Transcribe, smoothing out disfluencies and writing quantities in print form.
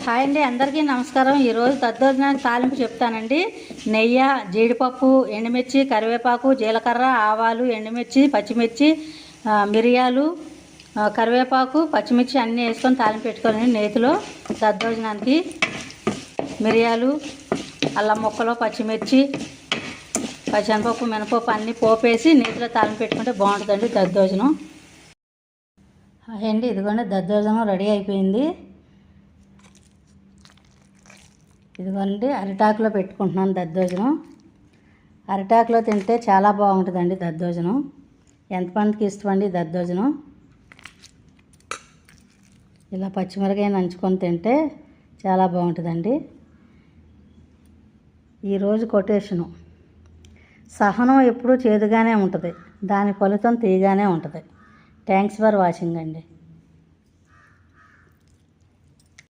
Hi అండి, అందరికీ నమస్కారం. ఈరోజు దద్దోజనానికి తాలింపు చెప్తానండి. నెయ్యి, జీడిపప్పు, ఎండుమిర్చి, కరివేపాకు, జీలకర్ర, ఆవాలు, ఎండుమిర్చి, పచ్చిమిర్చి, మిరియాలు, కరివేపాకు, పచ్చిమిర్చి అన్నీ వేసుకొని తాలింపు పెట్టుకోవాలండి. నేతిలో దద్దోజనానికి మిరియాలు, అల్లం ముక్కలు, పచ్చిమిర్చి, పచ్చిశనగపప్పు, మినపప్పు అన్నీ పోపేసి నేతిలో తాలింపు పెట్టుకుంటే బాగుంటుందండి దద్దోజనం. అండి ఇదిగోండి దద్దోజనం రెడీ అయిపోయింది. ఇదిగోండి అరిటాకులో పెట్టుకుంటున్నాను దద్దోజనం. అరిటాకులో తింటే చాలా బాగుంటుందండి దద్దోజనం. ఎంతమందికి ఇష్టమండి దద్దోజనం. ఇలా పచ్చిమిరకాయ నంచుకొని తింటే చాలా బాగుంటుందండి. ఈరోజు కొటేషను: సహనం ఎప్పుడూ చేదుగానే ఉంటుంది, దాని ఫలితం తీయగానే ఉంటుంది. థ్యాంక్స్ ఫర్ వాచింగ్ అండి.